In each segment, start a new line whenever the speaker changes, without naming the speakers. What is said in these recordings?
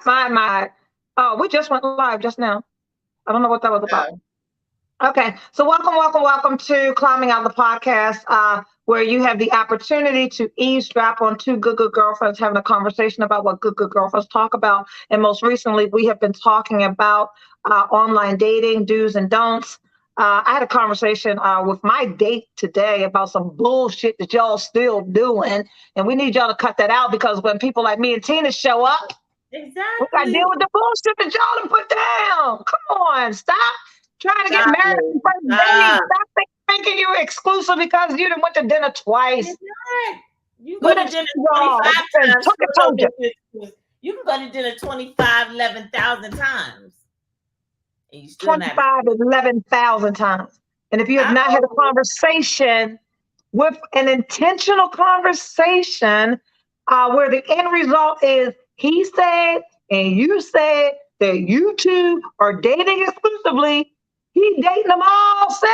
Oh, we just went live just now. I don't know what that was about.
Oh,
Okay, so welcome to Climbing Out the Podcast, where you have the opportunity to eavesdrop on two good girlfriends having a conversation about what good girlfriends talk about. And most recently, we have been talking about online dating do's and don'ts. I had a conversation with my date today about some bullshit that y'all still doing, and we need y'all to cut that out because when people like me and Tina show up, we got to deal
exactly.
with the bullshit that y'all done put down. Come on, stop trying to get
Stop,
married on
lady.
the first date.
Stop.
Stop thinking you're exclusive because you done went to dinner
You're
twice.
not. You
We
go
done
to dinner
seen y'all
25
and
times.
took
Still
it,
don't
told you.
think you're exclusive. You can go to dinner 25, 11,000 times. And you still not
25
exclusive.
11,000 times. And if you have
I'm
not had a
over it.
conversation with an intentional conversation where the end result is he said and you said that you two are dating exclusively, he dating them all, sis.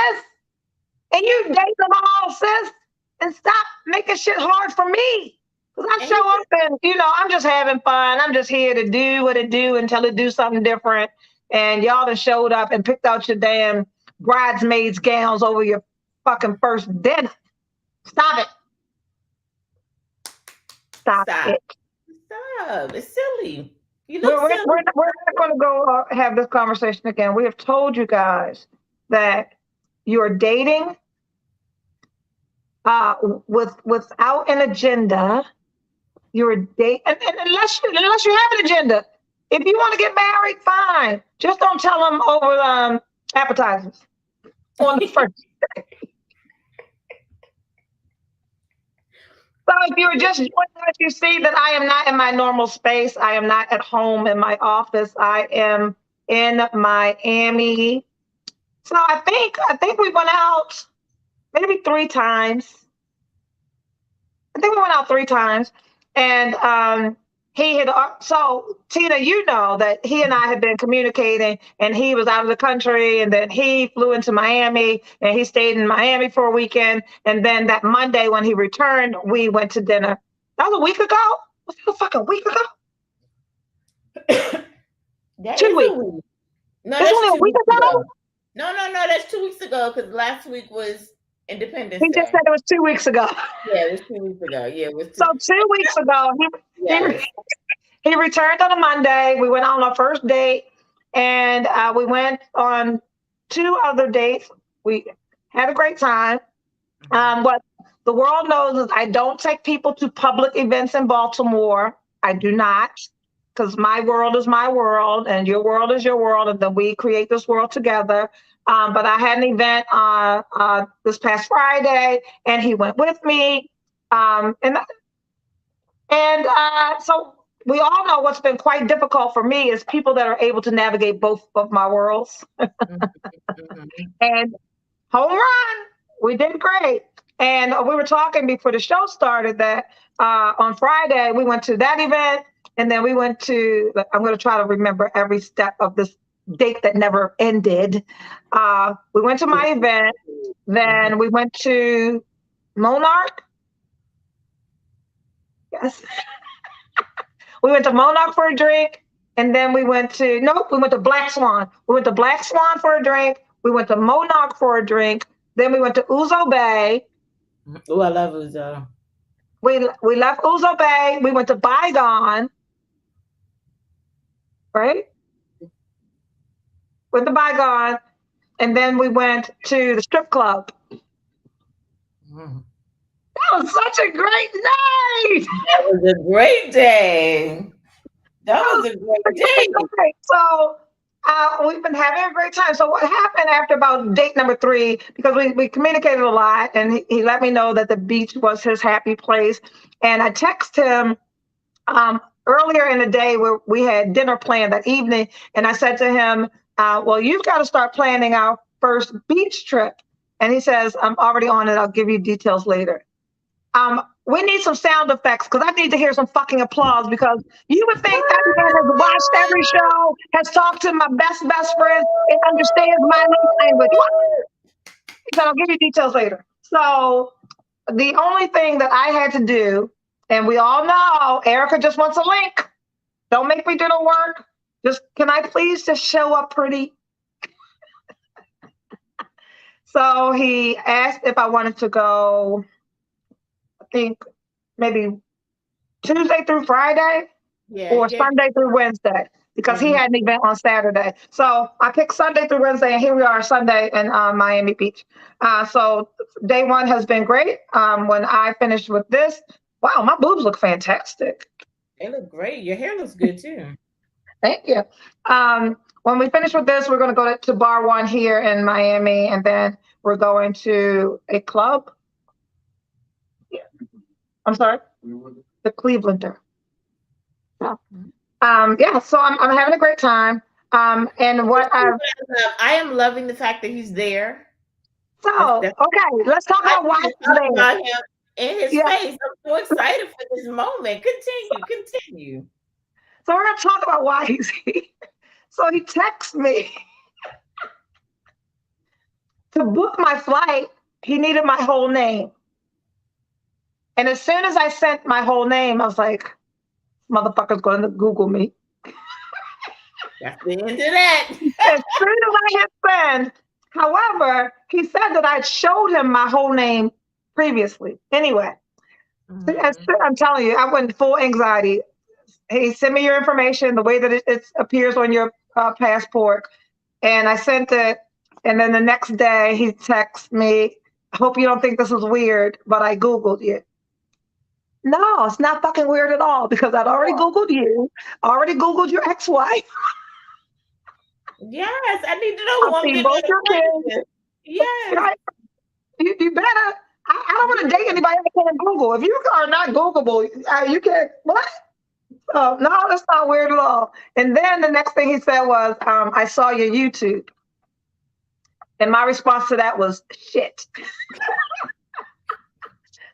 And you date them all, sis, and stop making shit hard for me. Because I
And he
show up and, I'm just having fun. I'm just here to do what it do until it do something different. And y'all done showed up and picked out your damn bridesmaids gowns over your fucking first dinner. Stop it. Stop
stop.
it.
Stop. It's silly. You look
We're, we're,
silly.
we're we're not going to go have this conversation again. We have told you guys that you're dating uh, without an agenda. You're a date, and unless you have an agenda. If you want to get married, fine. Just don't tell them over appetizers on the first. So if you were just joining us, you see that I am not in my normal space. I am not at home in my office. I am in Miami. So I think we went out maybe 3 times. I think we went out 3 times, and he had. So Tina, you know that he and I had been communicating, and he was out of the country, and then he flew into Miami, and he stayed in Miami for a weekend, and then that Monday when he returned, we went to dinner. That was a week ago. Was it a fucking week ago?
That
Two
is a
weeks.
week. No,
It's
that's
only a
two
week
weeks
ago.
ago. No, that's 2 weeks ago because last week was Independence
He just
Day.
said it was 2 weeks ago.
Yeah, it was 2 weeks ago. Yeah, it was
So
two.
2 weeks ago, he
Yes.
he returned on a Monday. We went on our first date, and we went on 2 other dates. We had a great time. What the world knows is I don't take people to public events in Baltimore. I do not, because my world is my world, and your world is your world, and then we create this world together. But I had an event this past Friday, and he went with me. And so we all know what's been quite difficult for me is people that are able to navigate both of my worlds.
Mhm, mhm.
And home run, we did great. And we were talking before the show started that on Friday we went to that event, and then we went to. I'm going to try to remember every step of this date that never ended. We went to my event,
Mhm.
then we went to Monarch. Yes, we went to Monarch for a drink, and then we went to Black Swan. We went to Black Swan for a drink. We went to Monarch for a drink. Then we went to Uzo Bay.
Oh, I love Uzo.
We left Uzo Bay. We went to Bygone, right? Went to Bygone, and then we went to the strip club.
Mhm.
That was such a great night.
That was a great day. That
That
was
was
a great
such a
day.
great night. So we've been having a great time. So what happened after about date number 3? Because we communicated a lot, and he let me know that the beach was his happy place. And I texted him earlier in the day where we had dinner planned that evening, and I said to him, "Well, you've got to start planning our first beach trip." And he says, "I'm already on it. I'll give you details later." We need some sound effects because I need to hear some fucking applause because you would think that man has watched every show, has talked to my best friend, and understands my love language. What? He said, "I'll give you details later." So the only thing that I had to do, and we all know Erica just wants a link. Don't make me do the work. Just can I please just show up pretty? So he asked if I wanted to go, I think maybe Tuesday through Friday
Yeah,
or Sunday through Wednesday because he had an event on Saturday. So I picked Sunday through Wednesday, and here we are Sunday in Miami Beach. So day one has been great. When I finished with this, wow, my boobs look fantastic.
They look great. Your hair looks good too.
Thank you. When we finish with this, we're going to go to Bar One here in Miami, and then we're going to a club. Yeah. I'm sorry? The Clevelander. Yeah, so I'm having a great time. And what
I am loving the fact that he's there.
So, okay, let's talk about why he's there.
About him in his face. I'm so excited for this moment. Continue.
So we're going to talk about why he's here. So he texts me to book my flight. He needed my whole name. And as soon as I sent my whole name, I was like, motherfucker's going to Google me.
That's the end of that.
As soon as I hit send, however, he said that I showed him my whole name previously. Anyway, I'm telling you, I went full anxiety. Hey, send me your information, the way that it appears on your passport. And I sent it. And then the next day he texts me, I hope you don't think this is weird, but I Googled you. No, it's not fucking weird at all because I'd already Googled you, already Googled your ex-wife.
Yes, I need to know
I've seen both your kids.
Yes.
Right? You better. I don't want to date anybody that can't Google. If you are not Googleable, you can't. What? No, that's not weird at all. And then the next thing he said was, I saw your YouTube. And my response to that was, shit.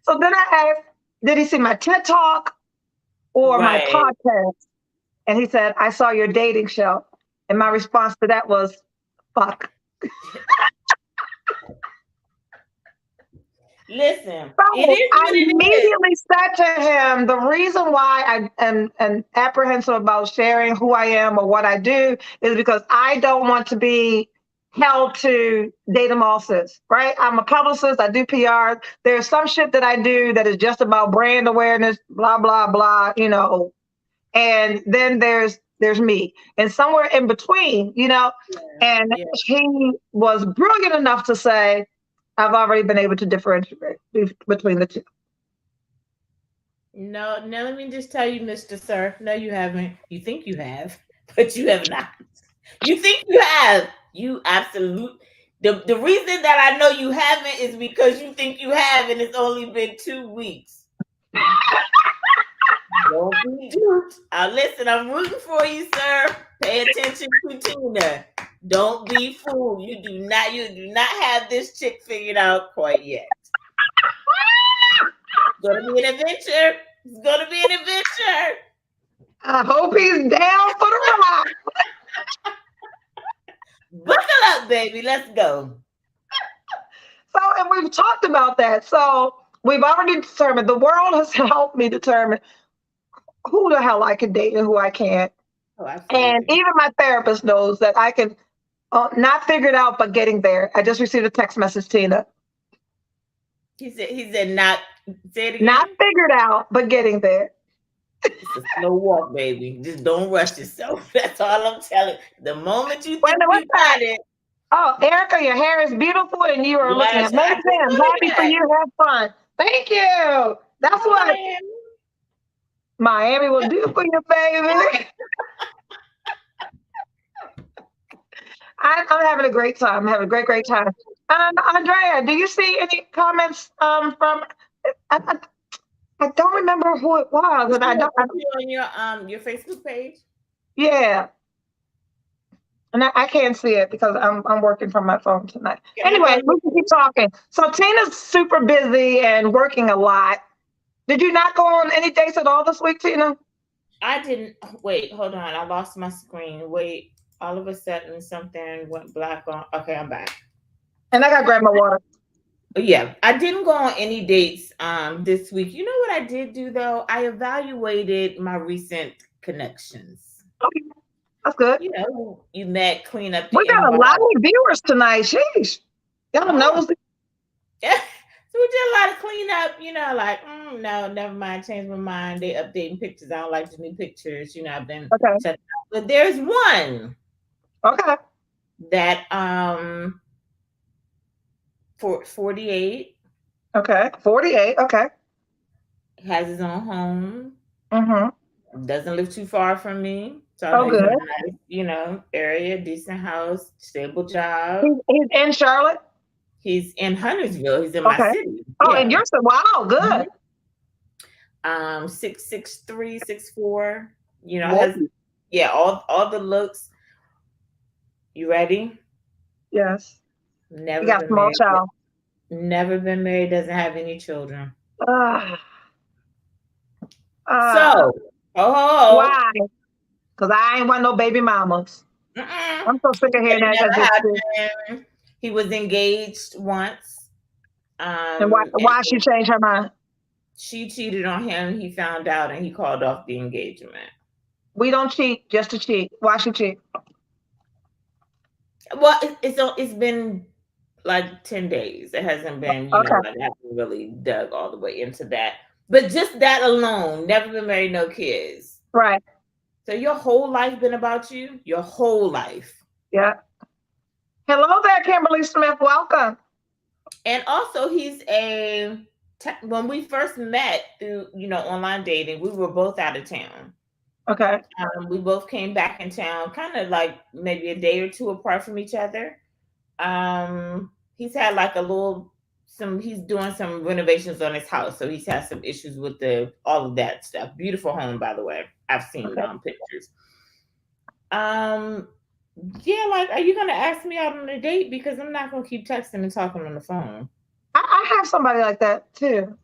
So then I asked, did he see my TED Talk or my podcast? And he said, I saw your dating show. And my response to that was, fuck.
Listen,
so I immediately said to him, the reason why I am apprehensive about sharing who I am or what I do is because I don't want to be held to datamolsis, right? I'm a publicist. I do PR. There's some shit that I do that is just about brand awareness, blah, blah, blah, you know. And then there's me. And somewhere in between, you know, he was brilliant enough to say, I've already been able to differentiate between the two.
No, let me just tell you, Mr. Sir. No, you haven't. You think you have, but you have not. You think you have. You absolutely. The reason that I know you haven't is because you think you have, and it's only been 2 weeks. Don't be duped. Listen, I'm rooting for you, sir. Pay attention to Tina. Don't be fooled. You do not have this chick figured out quite yet. It's gonna be an adventure. It's gonna be an adventure.
I hope he's down for the ride.
Buckle up, baby. Let's go.
So, and we've talked about that. So we've already determined, the world has helped me determine who the hell I can date and who I can't.
Oh,
and even my therapist knows that I can not figure it out, but getting there. I just received a text message, Tina.
He said not, say it again.
Not figured out, but getting there.
It's a slow walk, baby. Just don't rush yourself. That's all I'm telling you. The moment you think you got it.
Oh, Erica, your hair is beautiful and you are looking amazing. I'm happy for you. Have fun. Thank you. That's what Miami will do for you, baby. I'm having a great time. I'm having a great time. Andrea, do you see any comments from? I don't remember who it was, and I don't.
On your Facebook page.
Yeah, and I can't see it because I'm working from my phone tonight. Anyway, we can keep talking. So Tina's super busy and working a lot. Did you not go on any dates at all this week, Tina?
I didn't. Wait, hold on. I lost my screen. Wait, all of a sudden something went black on. Okay, I'm back.
And I got to grab my water.
Yeah, I didn't go on any dates this week. You know what I did do though? I evaluated my recent connections.
Okay, that's good.
You know, you met, clean up the
We got a
inbox.
lot of viewers tonight. Sheesh. Y'all know.
Yeah. So we did a lot of cleanup, you know, like, no, never mind, changed my mind. They updating pictures. I don't like the new pictures. You know, I've been
Okay.
shut down. But there's one
Okay.
that for 48
Okay. 48. Okay.
has his own home.
Mm-hmm.
Doesn't live too far from me. So I know
Oh,
he's in
good.
a nice, you know, area, decent house, stable job.
He's in Charlotte.
He's in Huntersville. He's in my
Okay.
city.
Oh,
Yeah.
and you're so wow, good.
6'3", 6'4". You know,
Whoa.
has all the looks. You ready?
Yes.
Never
You got
been
small
married.
child.
Never been married. Doesn't have any children. So,
why? Because I ain't want no baby mamas. I'm so sick of hearing that.
Never happened. He was engaged once.
And why she changed her mind?
She cheated on him. He found out, and he called off the engagement.
We don't cheat just to cheat. Why she cheat?
Well, it's been like 10 days. It hasn't been, you know, like I haven't really dug all the way into that. But just that alone, never been married, no kids.
Right.
So your whole life been about you? Your whole life.
Yeah. Hello there, Kimberly Smith. Welcome.
And also he's when we first met through, you know, online dating, we were both out of town.
Okay.
We both came back in town, kind of like maybe a day or two apart from each other. He's had like he's doing some renovations on his house, so he's had some issues with all of that stuff. Beautiful home, by the way. I've seen pictures. Yeah, like, are you gonna ask me out on a date? Because I'm not gonna keep texting and talking on the phone.
I have somebody like that too.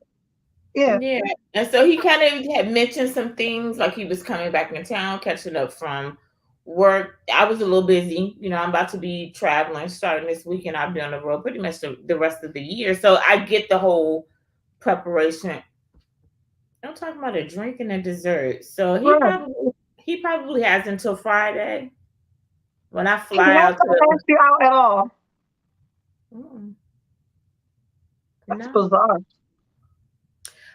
Yeah.
Yeah. And so he kind of had mentioned some things, like he was coming back in town, catching up from work. I was a little busy. You know, I'm about to be traveling starting this weekend. I'll be on the road pretty much the rest of the year. So I get the whole preparation. I'm talking about a drink and a dessert. So he probably has until Friday. When I fly out
to ask you out at all. That's bizarre.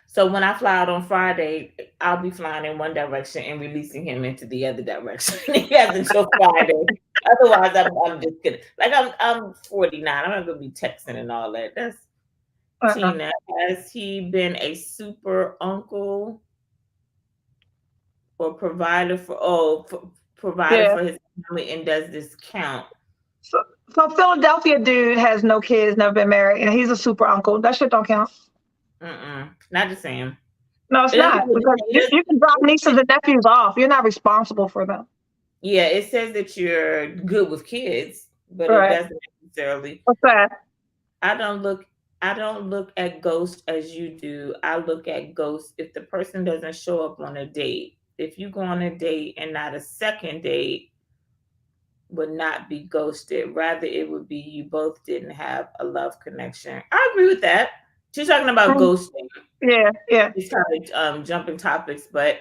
So when I fly out on Friday, I'll be flying in one direction and releasing him into the other direction. He has until Friday. Otherwise, I'm just kidding. Like I'm 49. I'm not gonna be texting and all that. That's Tina. Has he been a super uncle or provider for his family, and does this count?
So Philadelphia dude has no kids, never been married, and he's a super uncle. That shit don't count.
Not the same.
No, it's not. Because you can drop nieces and nephews off. You're not responsible for them.
Yeah, it says that you're good with kids, but it doesn't necessarily.
What's that?
I don't look at ghosts as you do. I look at ghosts if the person doesn't show up on a date. If you go on a date and not a second date, would not be ghosted. Rather, it would be you both didn't have a love connection. I agree with that. She's talking about ghosting.
Yeah.
She's kind of jumping topics, but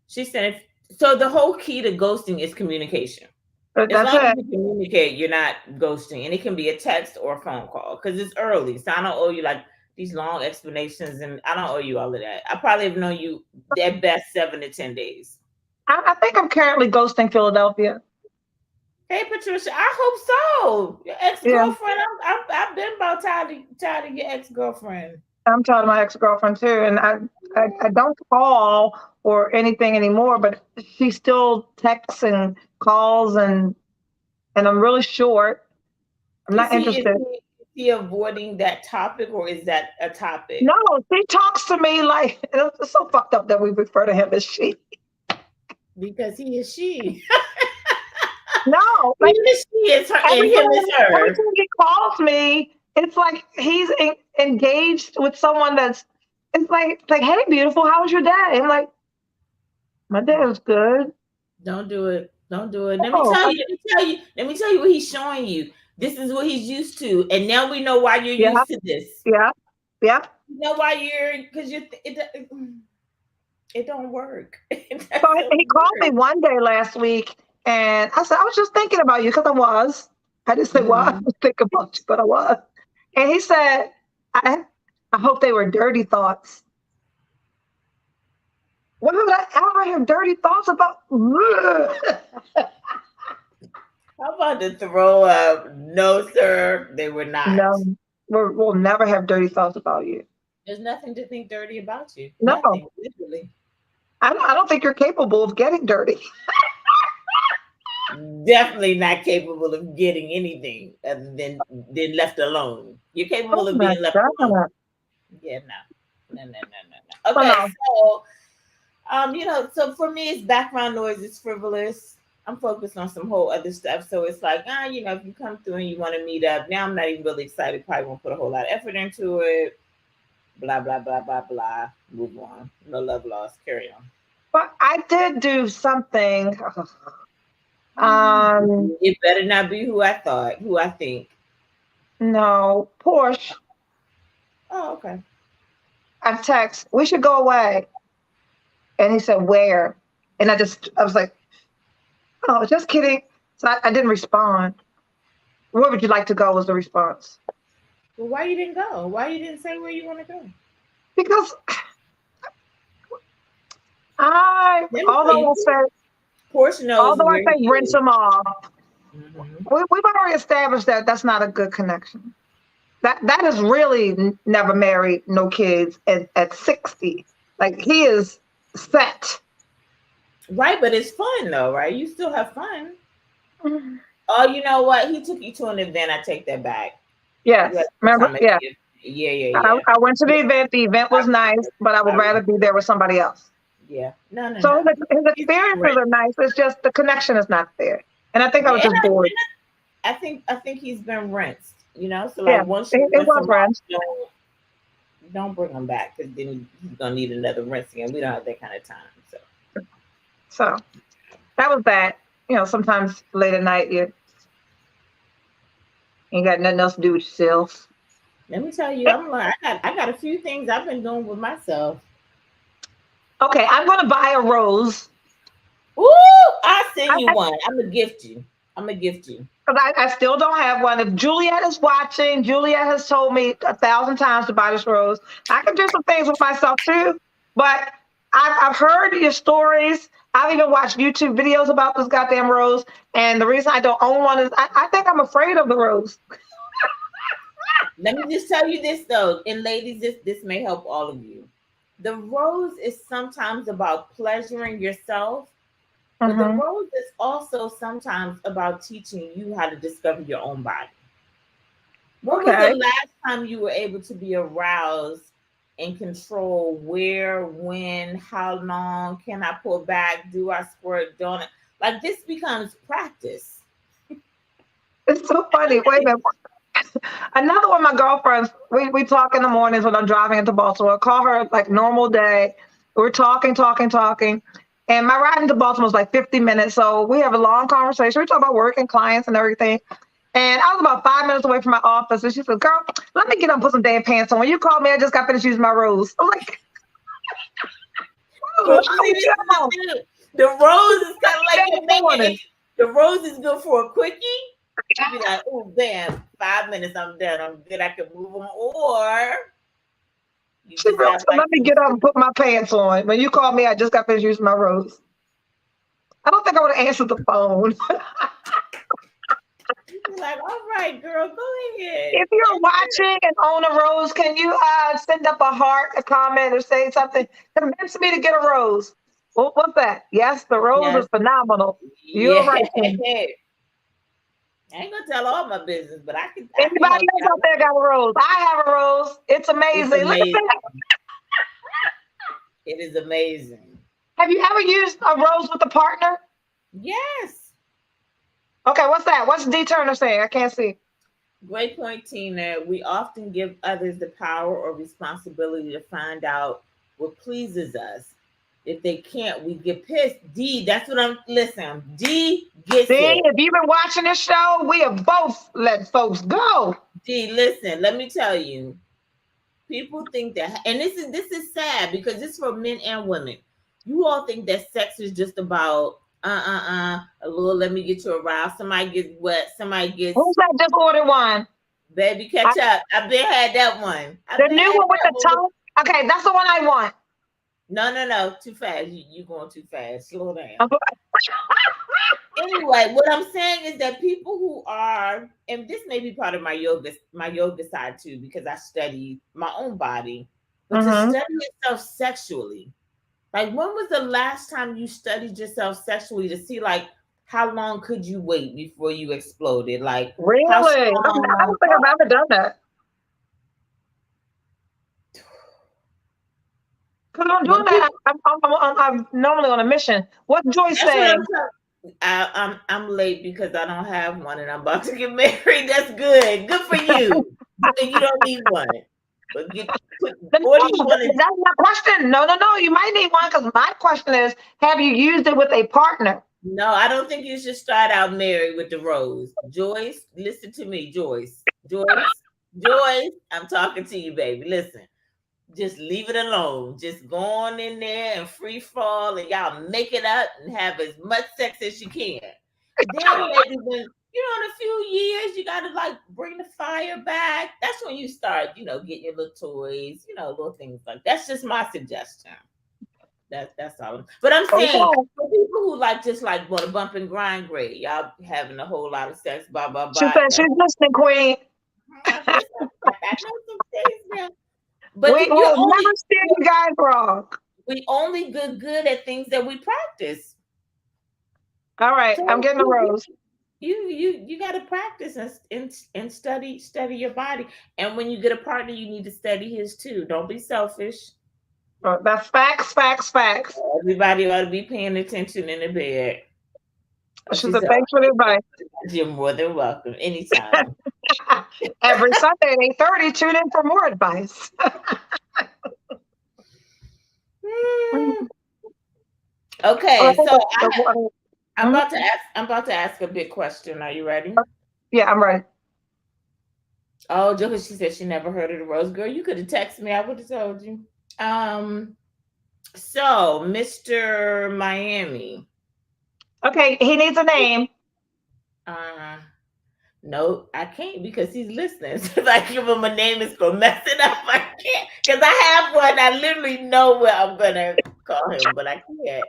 she said, so the whole key to ghosting is communication. As long as you communicate, you're not ghosting. And it can be a text or a phone call because it's early. So I don't owe you like these long explanations, and I don't owe you all of that. I probably have known you at best 7 to 10 days.
I think I'm currently ghosting Philadelphia.
Hey, Patricia, I hope so. Your ex-girlfriend, I've been about tired of your ex-girlfriend.
I'm tired of my ex-girlfriend too, and I don't call or anything anymore, but she still texts and calls, and I'm really short. I'm not interested.
Is he avoiding that topic, or is that a topic?
No, she talks to me like, it's so fucked up that we refer to him as she.
Because he is she.
No,
like she is her, and him is her.
Every time he calls me, it's like he's engaged with someone that's. It's like, hey, beautiful, how was your day? I'm like, my day was good.
Don't do it. Don't do it. Let me tell you what he's showing you. This is what he's used to, and now we know why you're used to this.
Yeah.
You know why because you're. It don't work.
So he called me one day last week, and I said, I was just thinking about you because I was. I didn't say why I was thinking about you, but I was. And he said, I hope they were dirty thoughts. Why would I ever have dirty thoughts about?
How about to throw up? No, sir, they were not.
No, we'll never have dirty thoughts about you.
There's nothing to think dirty about you.
No,
Nothing, literally.
I don't think you're capable of getting dirty.
Definitely not capable of getting anything other than left alone. You're capable of being left alone. Yeah, no. Okay, so so for me, it's background noise. It's frivolous. I'm focused on some whole other stuff. So it's like, if you come through and you want to meet up, now I'm not even really excited. Probably won't put a whole lot of effort into it. Blah, blah, blah, blah, blah. Move on. No love lost. Carry on.
But I did do something.
It better not be who I think.
No, Porsche.
Oh, okay.
I text, we should go away. And he said, where? And I was like, oh, just kidding. So I didn't respond. Where would you like to go was the response.
Well, why you didn't go? Why you didn't say where you want to go?
Because although I say rinse them off, we've already established that that's not a good connection. That is really never married, no kids at 60. Like, he is set.
Right, but it's fun though, right? You still have fun. Oh, you know what? He took you to an event. I take that back.
Yes. Remember? Yeah.
Yeah.
I went to the event. The event was nice, but I would rather be there with somebody else.
Yeah. No.
So his experiences are nice. It's just the connection is not there. And I think I was just bored.
I think he's been rinsed, So like once you
it was rinsed.
Don't bring him back, because then he's gonna need another rinsing, and we don't have that kind of time.
So that was that. Sometimes late at night you ain't got nothing else to do with yourself.
Let me tell you, I got a few things I've been doing with myself.
Okay, I'm gonna buy a rose.
Ooh, I'll send you one. I'm gonna gift you. Because
I still don't have one. If Juliet is watching, Juliet has told me 1,000 times to buy this rose. I can do some things with myself too, but I've heard your stories. I've even watched YouTube videos about this goddamn rose. And the reason I don't own one is I think I'm afraid of the rose.
Let me just tell you this though, and ladies, this may help all of you. The rose is sometimes about pleasuring yourself, but the rose is also sometimes about teaching you how to discover your own body. When was the last time you were able to be aroused and control where, when, how long, can I pull back, do I squirt, don't I? Like, this becomes practice.
It's so funny. Wait a minute. Another one of my girlfriends, we talk in the mornings when I'm driving into Baltimore. I call her like normal day. We're talking. And my ride into Baltimore was like 50 minutes. So we have a long conversation. We talk about work and clients and everything. And I was about 5 minutes away from my office. And she said, girl, let me get up and put some damn pants on. When you called me, I just got finished using my rose. I'm like,
the rose is kind of like the rose is good for a quickie. You'd be like, oh, damn, 5 minutes, I'm done. I'm good. I can move them. Or
let me get up and put my pants on. When you called me, I just got finished using my rose. I don't think I would have answered the phone.
Like, all right, girl, go ahead.
If you're watching and own a rose, can you send up a heart, a comment, or say something? Convince me to get a rose. What's that? Yes, the rose is phenomenal. You're right.
I ain't gonna tell all my business, but I can.
Anybody else out there got a rose? I have a rose. It's amazing.
It is amazing.
Have you ever used a rose with a partner?
Yes.
Okay, what's that? What's D Turner saying? I can't see.
Great point, Tina. We often give others the power or responsibility to find out what pleases us. If they can't, we get pissed. D, that's what I'm listening. D gets it.
If you've been watching this show, we have both let folks go.
D, listen, let me tell you. People think that, and this is sad because it's for men and women. you all think that sex is just about a little let me get you aroused. Somebody gets wet, somebody gets
Who's that just ordered one?
baby catch up. I've been had that one.
The new one with the tongue? Okay, that's the one I want.
No, too fast. You going too fast. Slow down. Anyway, what I'm saying is that people who are, and this may be part of my yoga side too, because I study my own body, but to study yourself sexually, like when was the last time you studied yourself sexually to see like how long could you wait before you exploded? Like
really? I don't think I've ever done that. Because I'm doing that. I'm normally on a mission. What Joyce saying?
I'm late because I don't have one and I'm about to get married. That's good. Good for you. You don't need one. But
that's my question. No. You might need one because my question is, have you used it with a partner?
No, I don't think you should start out married with the rose. Joyce, listen to me, Joyce, I'm talking to you, baby. Listen. Just leave it alone. Just go on in there and free fall, and y'all make it up and have as much sex as you can. Then maybe when in a few years you gotta like bring the fire back. That's when you start, getting your little toys, little things like that. That's just my suggestion. That's all. But I'm saying for people who like just like want to bump and grind, great. Y'all having a whole lot of sex, blah blah blah.
She said she's listening, Queen.
I know some things now. But
we will never steer you guys wrong.
We only good at things that we practice.
All right, so I'm getting a rose.
You got to practice and study your body. And when you get a partner, you need to study his too. Don't be selfish.
That's facts.
Everybody ought to be paying attention in the bed.
She said, thanks for the advice.
You're more than welcome. Anytime.
Every Sunday at 8:30, tune in for more advice.
Okay, so I'm about to ask a big question. Are you ready?
Yeah, I'm ready.
Oh, Joker, she said she never heard of the rose. Girl, you could have texted me. I would have told you. So Mr. Miami.
Okay, he needs a name.
No, I can't because he's listening. So if I give him a name, it's gonna mess it up. I can't because I have one. I literally know what I'm gonna call him, but I can't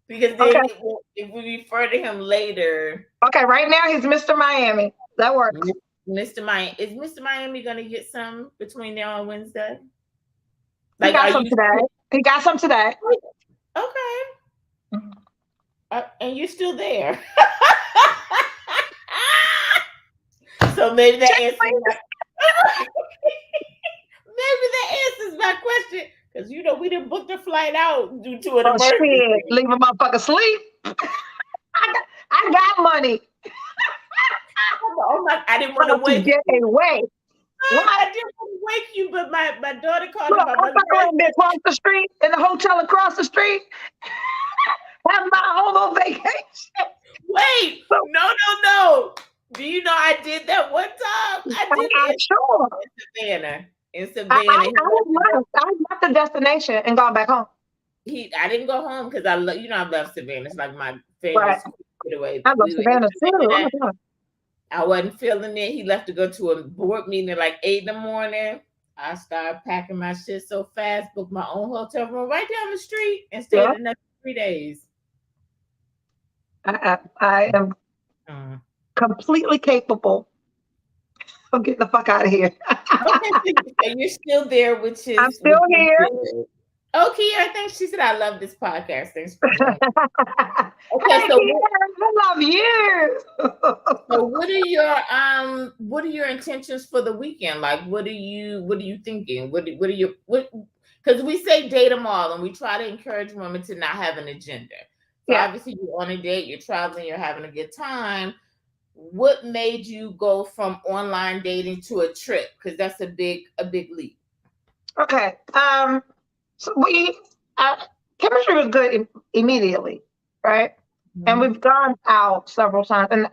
because then if we refer to him later.
Okay, right now he's Mr. Miami. That works.
Mr. Miami, is Mr. Miami gonna get some between now and Wednesday?
Like, he got some today. He got some today.
Okay. And you're still there. So maybe that answers my question. Because we didn't book the flight out due to an emergency.
Leave a motherfucker sleep. I got money.
Oh my! I didn't want to wake
you. Get away.
I didn't want to wake you, but my daughter called me.
I'm across the street in the hotel across the street. Have my own little vacation.
Wait, no. Do you know I did that one time? I did it in Savannah.
I left the destination and gone back home.
I didn't go home because I love Savannah. It's like my favorite getaway.
I love Savannah too.
I wasn't feeling it. He left to go to a board meeting at like 8 a.m. I started packing my shit so fast, booked my own hotel room right down the street, and stayed another 3 days.
I am completely capable of getting the fuck out of here.
Okay, so you're still there, which is
I'm still here.
Okay, I think she said I love this podcast. Thanks for
okay, hey, so I love you.
So what are your intentions for the weekend? Like what are you thinking? What are your because we say date them all and we try to encourage women to not have an agenda. So obviously you're on a date, you're traveling, you're having a good time. What made you go from online dating to a trip? Because that's a big leap.
Okay. So chemistry was good immediately, right? Mm-hmm. And we've gone out several times. And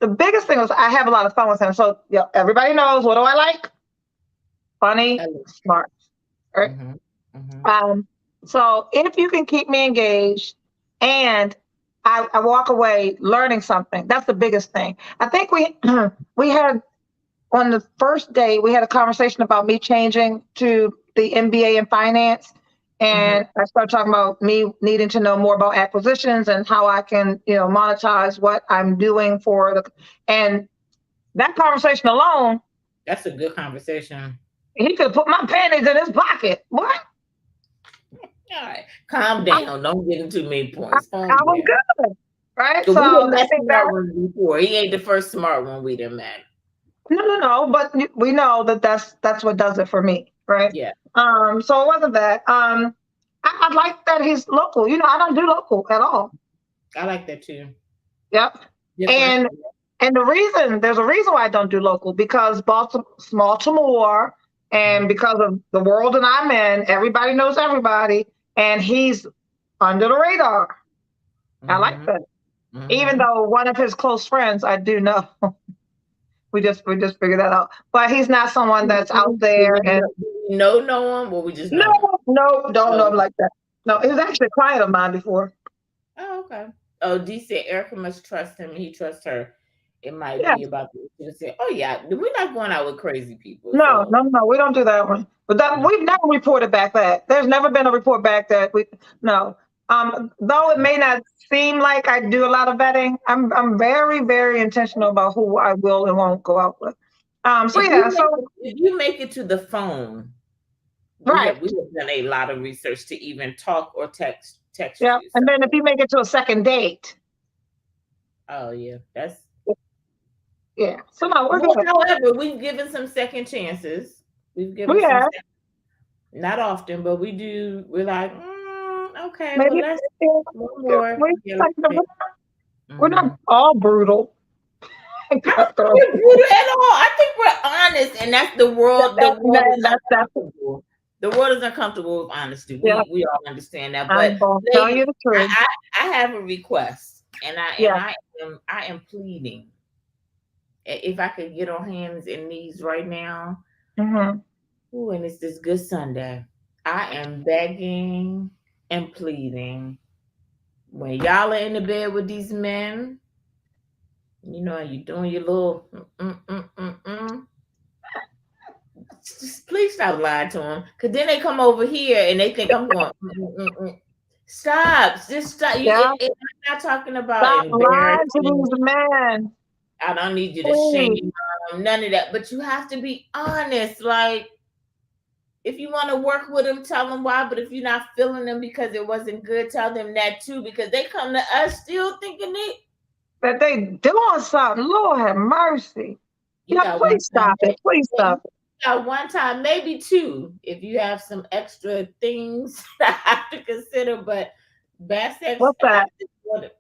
the biggest thing was I have a lot of fun with him. So everybody knows, what do I like? Funny, smart, right? Mm-hmm. Mm-hmm. So if you can keep me engaged and I walk away learning something, that's the biggest thing. I think we we had on the first day we had a conversation about me changing to the MBA in finance. And I started talking about me needing to know more about acquisitions and how I can, monetize what I'm doing for and that conversation alone,
That's a good conversation.
he could put my panties in his pocket. What?
All right, calm
I,
down. Don't get into many
I,
points. Calm
I was
down.
good, right?
So
So
we done
I
met
think that
smart one before. He ain't the first smart one we done met.
no, but we know that that's what does it for me, right?
Yeah,
So it wasn't that. I like that he's local. I don't do local at all.
I like that too.
Yep.
Different.
And there's a reason why I don't do local because Baltimore, and because of the world that I'm in, everybody knows everybody, and he's under the radar. I like
Mm-hmm.
that. Even
Mm-hmm.
though one of his close friends, I do know. We just figured that out. But he's not someone that's out there and
No one. Well, we just know him.
no, don't know
Oh,
him like that. No, he was actually a client of mine before.
oh, okay. Oh, D said Erica must trust him. He trusts her. It might
Yeah.
be about the issue. Say, oh yeah, we're not going out with crazy people.
No,
So
no, no, we don't do that one. But that
no.
we've never reported back that. There's never been a report back that we no. Though it may not seem like I do a lot of vetting, I'm very, very intentional about who I will and won't go out with. So yeah, so
If you make it to the phone,
right.
we have done a lot of research to even talk or text
Yeah.
you.
And
So
then if you make it to a second date,
oh yeah, that's
yeah. So no, we're
well,
good.
however, we've given some second chances. We've given
We
some
have
not often, but we do. We're like, okay, well
maybe
let's
yeah,
one more.
we
Yeah,
like
let's see.
we're not
Mhm.
all brutal.
I don't think we're brutal at all. I think we're honest, and that's the world. The world is
That's
uncomfortable. The world is uncomfortable with honesty.
yeah.
We all understand that. But
I'm gonna tell
ladies,
you the truth.
I have a request, and
Yeah.
I am pleading. If I could get on hands and knees right now,
Mm-hmm.
ooh, and it's this good Sunday. I am begging and pleading. When y'all are in the bed with these men, you doing your little just please stop lying to them, because then they come over here and they think I'm going. Stop! Just stop!
Yeah.
I'm not talking about
Stop lying to
embarrassing.
these men.
I don't need you to
Please.
shame them, none of that. But you have to be honest. Like, if you want to work with them, tell them why. But if you're not feeling them because it wasn't good, tell them that too. Because they come to us still thinking
That they doing something. Lord have mercy.
you got one
Please
time.
stop it. Please stop it.
One time, maybe two, if you have some extra things that I have to consider. But bad sex,
What's
I
that?
just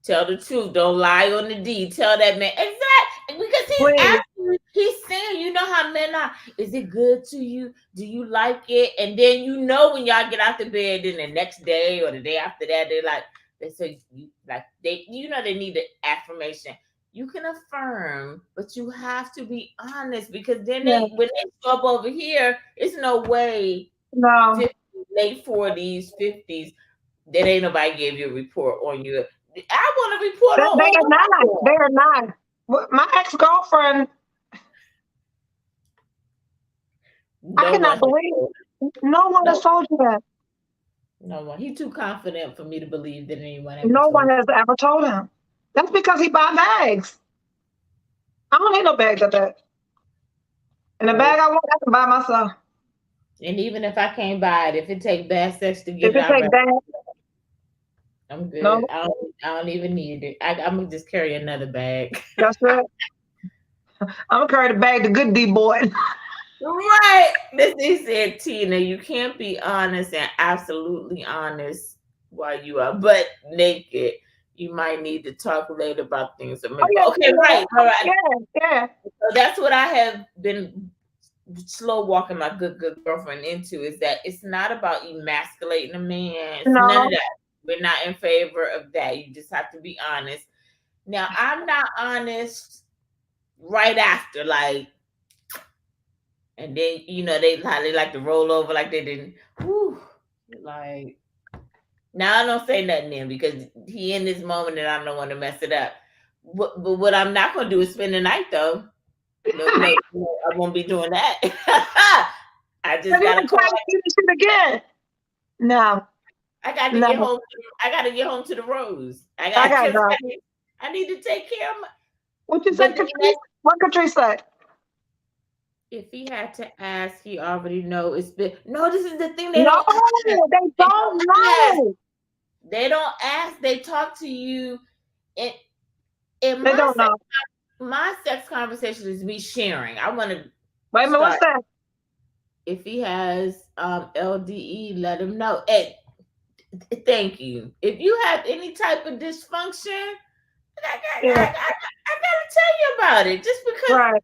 tell the truth. Don't lie on the D. Tell that man exactly, because he's
Please.
asking. He's saying, you know how men are. Is it good to you? Do you like it? And then when y'all get out the bed, then the next day or the day after that, they say they need the affirmation. You can affirm, but you have to be honest, because then
Yeah.
when they show up over here, it's no way
No.
50, late 40s, 50s, that ain't nobody gave you a report on you. I want to report on
They are not.
all.
They are not. My ex-girlfriend, I cannot believe no one has told you that.
No one. He's too confident for me to believe that anyone ever
No one
told.
has ever told him. That's because he buy bags. I don't need no bags like that. And the bag I want, I can buy myself.
And even if I can't buy it, if it take bad sex to get
If
it
it
out,
take bags,
I'm good.
no,
I don't even need it. I'm gonna just carry another bag.
that's right. I'm gonna carry the bag, the good D boy.
Right. This is it, Tina. You can't be honest and absolutely honest while you are butt naked. You might need to talk later about things.
Oh, yeah,
Okay, right. All right.
Yeah.
So that's what I have been slow walking my good girlfriend into, is that it's not about emasculating a man. It's none
No,
of that. We're not in favor of that. You just have to be honest. Now, I'm not honest right after, like, and then they like to roll over like they didn't. Whew. Like, now I don't say nothing then because he in this moment and I don't want to mess it up. But what I'm not gonna do is spend the night though. No, I won't be doing that. I just
But you
gotta
can try
call.
to do this shit again. No,
I got to
no,
get home. I got to get home to the Rose.
I gotta go.
I need to take care of my.
What you
But
said,
then
Catrice? What Catrice said?
if he had to ask, he already know it's been. No, this is the thing. They
No,
don't ask.
they
They
don't
don't ask.
know.
They don't ask. They talk to you. In in
They don't know.
my sex conversation is me sharing. I want to
Wait a minute, what's
start.
that?
If he has LDE, let him know. And thank you. If you have any type of dysfunction, I
Yeah,
gotta tell you about it. Just because,
right.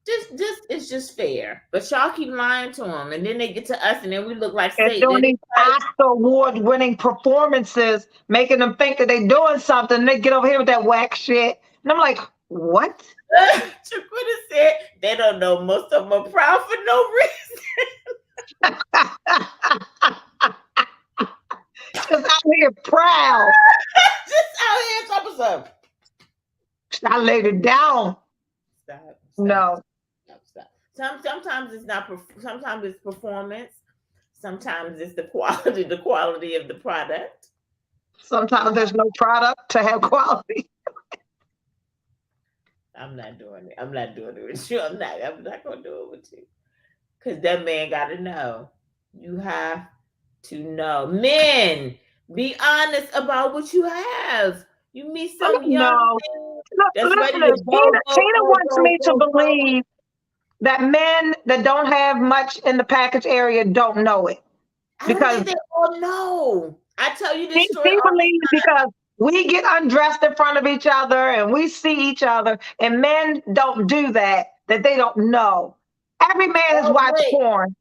just it's just fair. But y'all keep lying to them, and then they get to us, and then we look like
And doing
Satan.
these Oscar award winning performances, making them think that they're doing something, and they get over here with that whack shit. And I'm like, what?
Chiquita said they don't know. Most of them are proud for no reason.
Just out here proud.
Just out here talking something.
I laid it down.
Stop.
No.
Sometimes it's not. Sometimes it's performance. Sometimes it's the quality of the product.
Sometimes there's no product to have quality.
I'm not doing it. I'm not doing it with you. I'm not gonna do it with you. Cause that man gotta know. You have to know. Men, be honest about what you have. You meet some young
No.
man
Look,
that's ready
listen,
to go,
Tina wants me to
go.
believe that men that don't have much in the package area don't know it.
I don't
Because
think they all know. I tell you this
she
story all
believes because we get undressed in front of each other and we see each other, and men don't do that, that they don't know. Every man has watched
wait.
porn.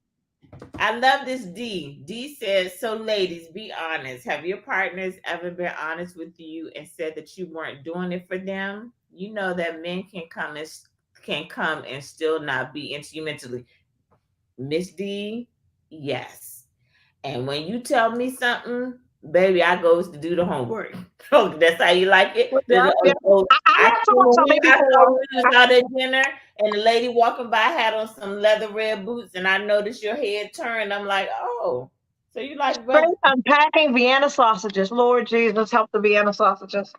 I love this D. D says, so ladies, be honest. Have your partners ever been honest with you and said that you weren't doing it for them? You know that men can come and still not be into you mentally. Miss D, yes. And when you tell me something, baby, I goes to do the homework. Oh, that's how you like it.
Yeah, yeah. I
I
had someone tell me
saw
before.
we was out at dinner and the lady walking by had on some leather red boots, and I noticed your head turned. I'm like, oh, so you like red?
Straight unpacking Vienna sausages. Lord Jesus, help the Vienna sausages.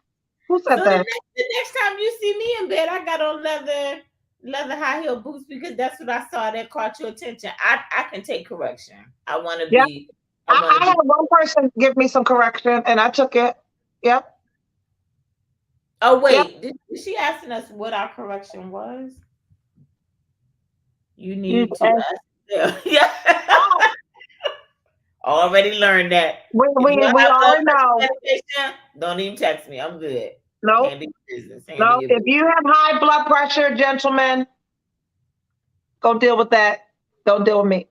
Who said
So
that?
the next time you see me in bed, I got on leather high heel boots because that's what I saw that caught your attention. I can take correction. I want to
Yeah.
be.
I had one person give me some correction and I took it. Yep.
Oh wait,
Yep.
is she asking us what our correction was? You need to ask. Yeah. Already learned that.
We already know.
Don't even text me. I'm good.
No. No. If you have high blood pressure, gentlemen, go deal with that. Don't deal with me.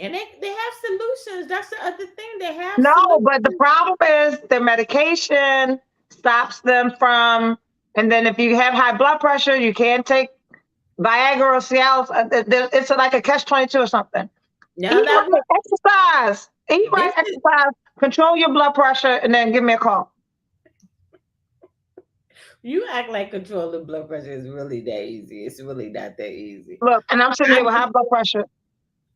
And they have solutions. That's the other thing. They have
no, but the problem is their medication stops them from. And then if you have high blood pressure, you can't take Viagra or Cialis. It's like a catch-22 or something.
Now
Eat right, exercise. Eat right, exercise. Control your blood pressure, and then give me a call.
You act like controlling blood pressure is really that easy. It's really not that easy.
Look, and I'm sitting here with high blood pressure.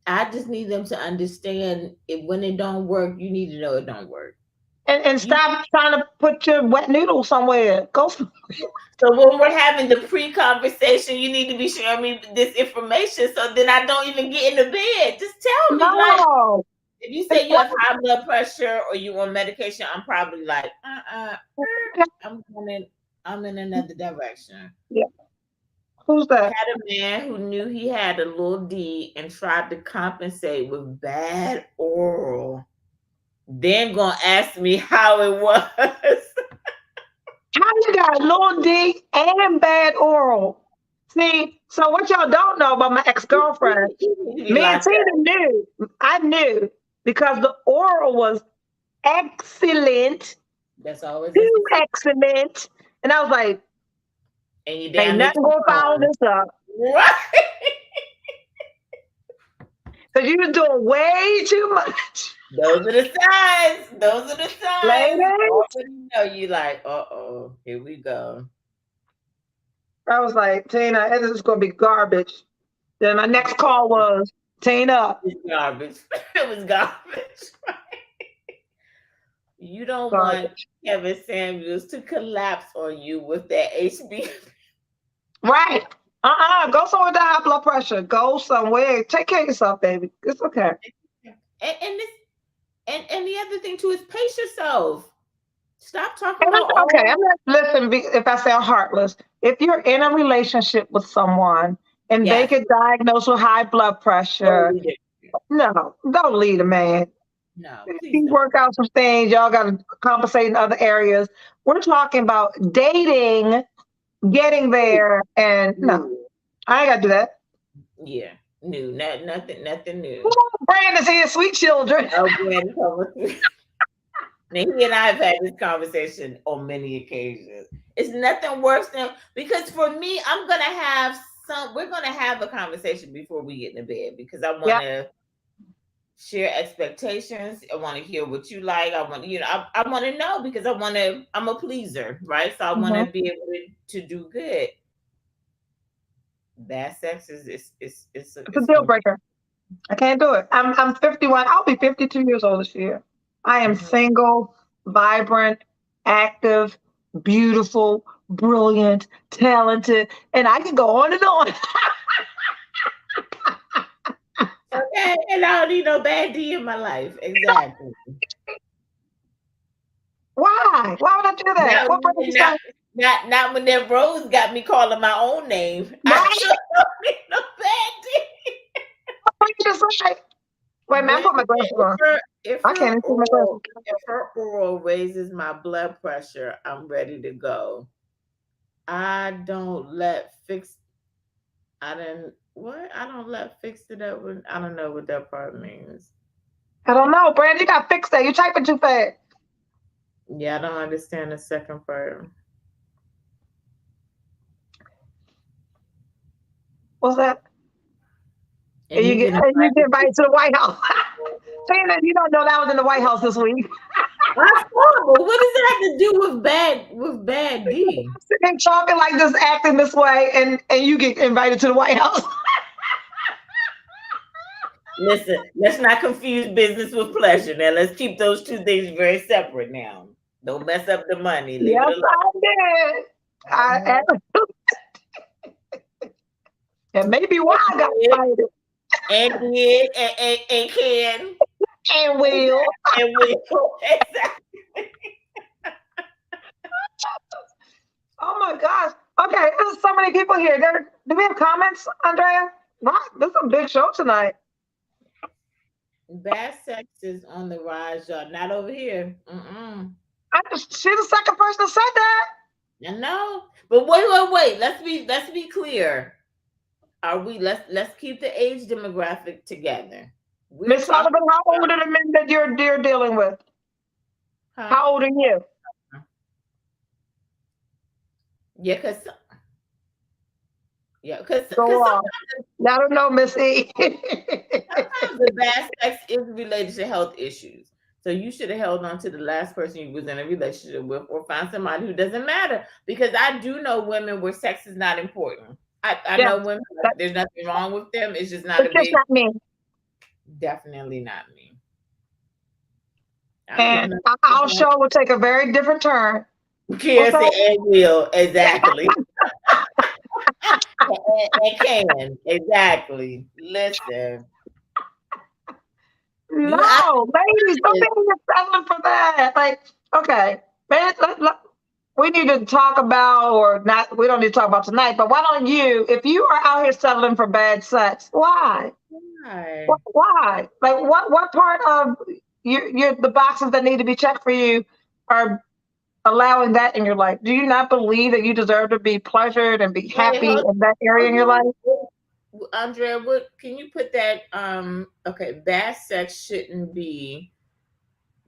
I just need them to understand when it don't work, you need to know it don't work.
And stop trying to put your wet noodle somewhere. Go.
So when we're having the pre-conversation, you need to be sharing me this information so then I don't even get in the bed. Just tell me.
No.
Like, if you say you have high blood pressure or you on medication, I'm probably like, I'm in another direction.
Yeah. Who's that?
I had a man who knew he had a little D and tried to compensate with bad oral. Then gonna ask me how it was.
How you got a little D and bad oral? See, so what y'all don't know about my ex-girlfriend, me and Tina knew. I knew because the oral was excellent.
That's always
too excellent. And I was like,
and you
ain't nothing gonna follow this up.
Right.
Because you was doing way too much.
Those are the signs. Those are the signs.
Ladies.
know you like, here we go.
I was like, Tina, this is going to be garbage. Then my next call was, Tina.
It was garbage. It was garbage. You don't want Kevin Samuels to collapse on you with that HB.
Right. Go somewhere with high blood pressure. Go somewhere. Take care of yourself, baby. It's okay.
And the other thing too is pace yourself. Stop talking about.
Okay, listen. If I sound heartless, if you're in a relationship with someone and they get diagnosed with high blood pressure, no, don't lead a man.
No,
you work out some things. Y'all got to compensate in other areas. We're talking about dating, getting there, and no, I ain't got to do that.
Yeah, new, nothing new.
Brandon's here, sweet children.
Oh, Brandon. Now, he and I have had this conversation on many occasions. It's nothing worse than, because for me, we're going to have a conversation before we get into bed, because I want to share expectations. I want to hear what you like. I want, I want to know, because I'm a pleaser, right? So I want to be able to do good. Bad sex is a
deal breaker. I can't do it. I'm 51. I'll be 52 years old this year. I am single, vibrant, active, beautiful, brilliant, talented, and I can go on and on.
Okay, and I don't need no bad D in my life. Exactly.
Why? Why would I do that?
Not when that rose got me calling my own name. I don't need no bad D.
Just like, wait, man, I put my glasses on. I can't even see my glasses.
If her oral raises my blood pressure, I'm ready to go. I don't let fixed it up with, I don't know what that part means.
I don't know, Brandon. You got to fix that. You're typing too fast.
Yeah, I don't understand the second part.
What's that? And you get invited to the White House. Saying that you don't know that was in the White House this week.
That's horrible. What does that have to do with bad D?
Sitting talking like this, acting this way, and you get invited to the White House.
Listen, let's not confuse business with pleasure. Now, let's keep those two things very separate now. Don't mess up the money. Leave it alone.
I did. And maybe why I got invited.
And did, and can.
And will.
And will. Exactly.
Oh my gosh. Okay, there's so many people here. Do we have comments, Andrea? Wow, this is a big show tonight.
Bad sex is on the rise, y'all. Not over here.
She's the second person that said that.
I know. But wait. Let's be clear. Let's keep the age demographic together.
Miss Sullivan, how old are the men that you're dealing with? Huh? How old are you?
Yeah, because
I don't know, Miss E.
Sometimes the bad sex is related to health issues. So you should have held on to the last person you was in a relationship with, or find somebody who doesn't matter. Because I do know women where sex is not important. I know women, there's nothing wrong with them. It's just not
not me.
Definitely not me.
And our show will take a very different turn.
Yes, and will. Exactly. It can. Exactly. Listen.
No, ladies, don't be settling for that. Like, okay, man, we need to talk about, or not, we don't need to talk about tonight, but why don't you, if you are out here settling for bad sex, why? Why? Like, what part of the boxes that need to be checked for you are allowing that in your life? Do you not believe that you deserve to be pleasured and be happy in that area in your life?
Andrea, what can you put that? Okay, bad sex shouldn't be.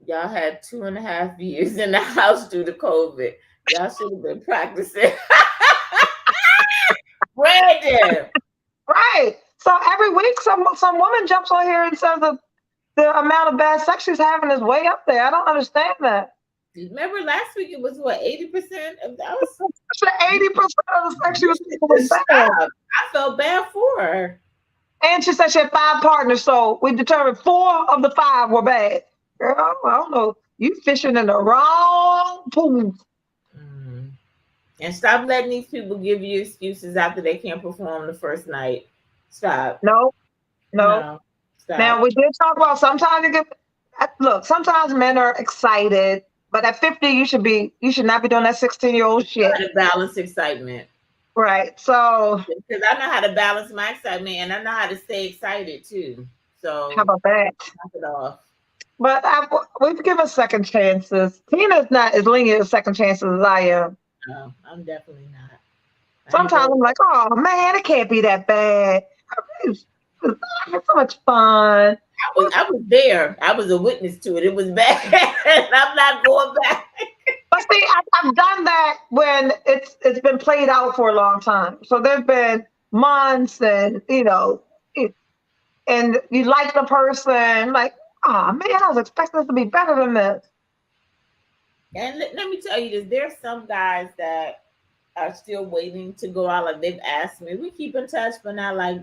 Y'all had 2.5 years in the house due to COVID. Y'all should have been practicing. Brandon.
Right. So every week, some woman jumps on here and says that the amount of bad sex she's having is way up there. I don't understand that.
Remember last week it was what 80% of that was
80% of the sex she was having was
stop.
bad.
I felt bad for her.
And she said she had 5 partners, so we determined 4 of the 5 were bad. Girl, I don't know. You fishing in the wrong pool.
And stop letting these people give you excuses after they can't perform the first night. Stop.
No. Stop. Now we did talk about sometimes sometimes men are excited, but at 50 you should not be doing that 16-year-old shit.
Try to balance excitement.
Right. So
because I know how to balance my excitement and I know how to stay excited too. So
how about that?
Knock it off.
But we've given second chances. Tina's not as lenient as second chances as I am.
No, I'm definitely not.
Sometimes I'm like, oh man, it can't be that bad. I had so much fun.
I was there. I was a witness to it. It was bad. I'm not going back.
But see, I've done that when it's been played out for a long time. So there's been months, and and you like the person, like, oh man, I was expecting this to be better than this.
And let me tell you this: there's some guys that are still waiting to go out. Like they've asked me, we keep in touch, but not like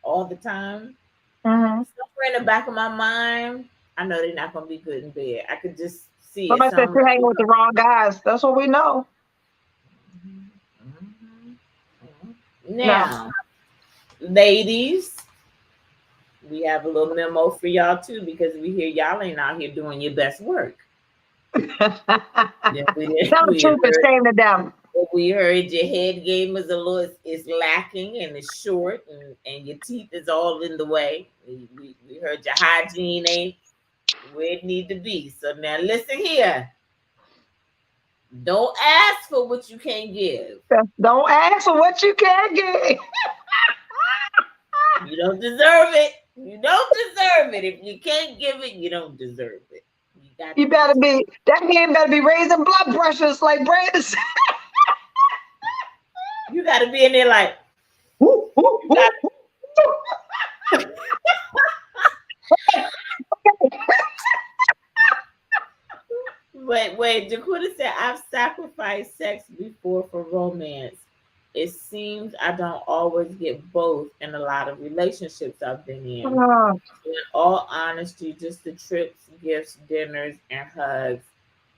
all the time.
Mm-hmm.
Somewhere in the back of my mind, I know they're not going to be good in bed. I could just see
it. But you're hanging with the wrong guys. That's what we know.
Now, ladies, we have a little memo for y'all too, because we hear y'all ain't out here doing your best work.
Tell the truth and shame the devil.
We heard your head game is lacking and it's short, and your teeth is all in the way. We heard your hygiene ain't where it need to be. So now listen here. Don't ask for what you can't give.
Don't ask for what you can't give.
You don't deserve it. You don't deserve it. If you can't give it, you don't deserve it.
You better be, that man better be raising blood pressures like Brandon said.
You got to be in there like, Wait, Jaquita said, I've sacrificed sex before for romance. It seems I don't always get both in a lot of relationships I've been in. In all honesty, just the trips, gifts, dinners, and hugs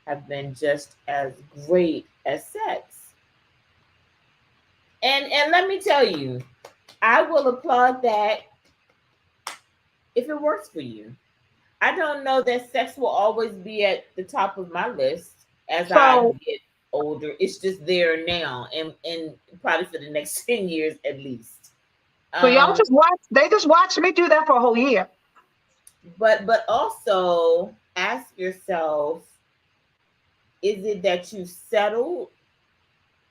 have been just as great as sex. And let me tell you, I will applaud that if it works for you. I don't know that sex will always be at the top of my list as I get older. It's just there now, and probably for the next 10 years at least.
So y'all they just watch me do that for a whole year.
But also ask yourself, is it that you settled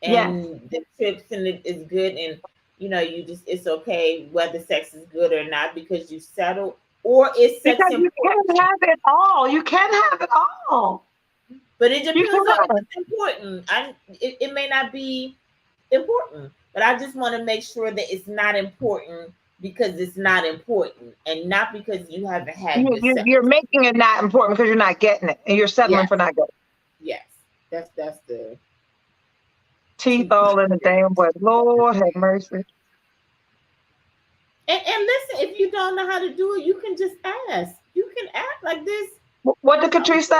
and the trips and it is good, and it's okay whether sex is good or not because you settled, or is sex
because you can't have it all. You can't have it all.
But it depends on if it's important. It may not be important, but I just want to make sure that it's not important because it's not important, and not because you haven't had
you're making it not important because you're not getting it, and you're settling for not getting it.
Yes, that's the
teeth all in the damn way. Lord have mercy.
And listen, if you don't know how to do it, you can just ask. You can act like this.
What did Catrice say?